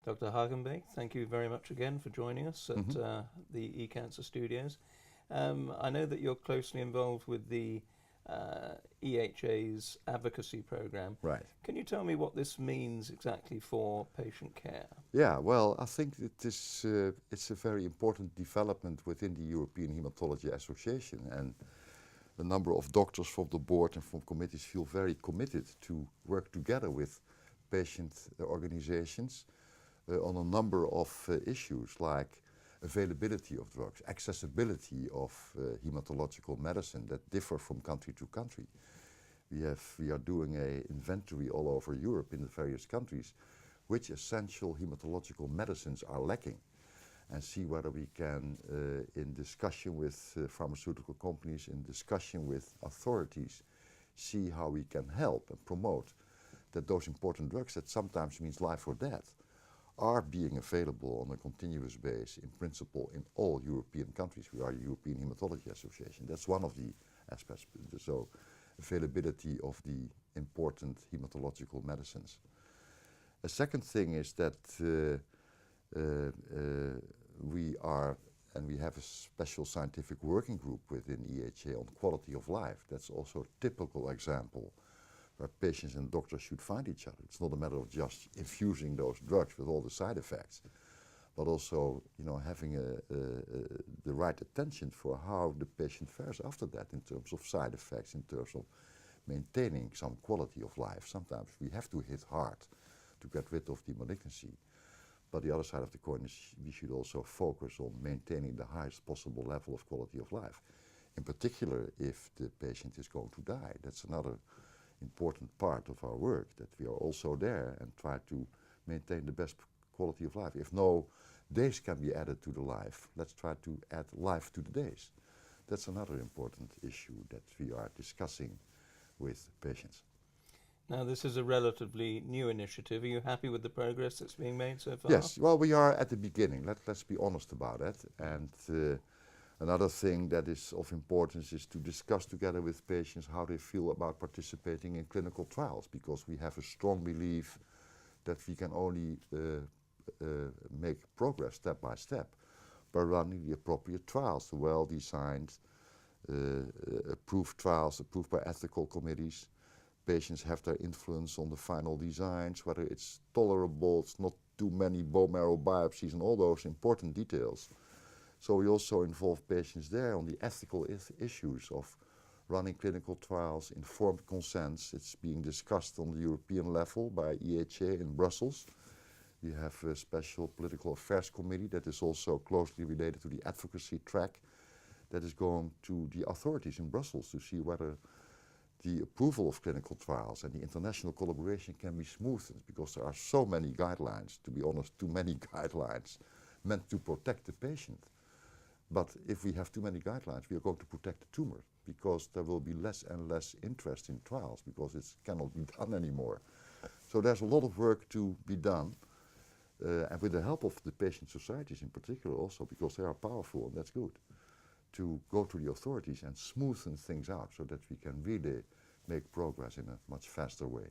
Dr. Hagenbeek, thank you very much again for joining us at the ecancer studios. I know that you're closely involved with the EHA's advocacy program. Right. Can you tell me what this means exactly for patient care? Yeah, well, I think that it's a very important development within the European Hematology Association, and a number of doctors from the board and from committees feel very committed to work together with patient organizations on a number of issues like availability of drugs, accessibility of hematological medicine that differ from country to country. We are doing an inventory all over Europe in the various countries which essential hematological medicines are lacking, and see whether we can, in discussion with pharmaceutical companies, in discussion with authorities, see how we can help and promote that those important drugs that sometimes means life or death are being available on a continuous basis, in principle, in all European countries. We are a European Hematology Association. That's one of the aspects. So, availability of the important hematological medicines. A second thing is that we have a special scientific working group within EHA on quality of life. That's also a typical example where patients and doctors should find each other. It's not a matter of just infusing those drugs with all the side effects, but also, having the right attention for how the patient fares after that in terms of side effects, in terms of maintaining some quality of life. Sometimes we have to hit hard to get rid of the malignancy. But the other side of the coin is we should also focus on maintaining the highest possible level of quality of life. In particular, if the patient is going to die. That's another important part of our work, that we are also there and try to maintain the best quality of life. If no days can be added to the life, let's try to add life to the days. That's another important issue that we are discussing with patients. Now, this is a relatively new initiative. Are you happy with the progress that's being made so far? Yes, well, we are at the beginning. Let's be honest about that. And another thing that is of importance is to discuss together with patients how they feel about participating in clinical trials, because we have a strong belief that we can only make progress step by step by running the appropriate trials, the well-designed, approved trials, approved by ethical committees. Patients have their influence on the final designs, whether it's tolerable, it's not too many bone marrow biopsies, and all those important details. So we also involve patients there on the ethical issues of running clinical trials, informed consents. It's being discussed on the European level by EHA in Brussels. We have a special political affairs committee that is also closely related to the advocacy track that is going to the authorities in Brussels to see whether the approval of clinical trials and the international collaboration can be smoothened, because there are so many guidelines, to be honest, too many guidelines meant to protect the patient. But if we have too many guidelines, we are going to protect the tumor, because there will be less and less interest in trials, because it cannot be done anymore. So there's a lot of work to be done, and with the help of the patient societies in particular also, because they are powerful, and that's good, to go to the authorities and smoothen things out so that we can really make progress in a much faster way.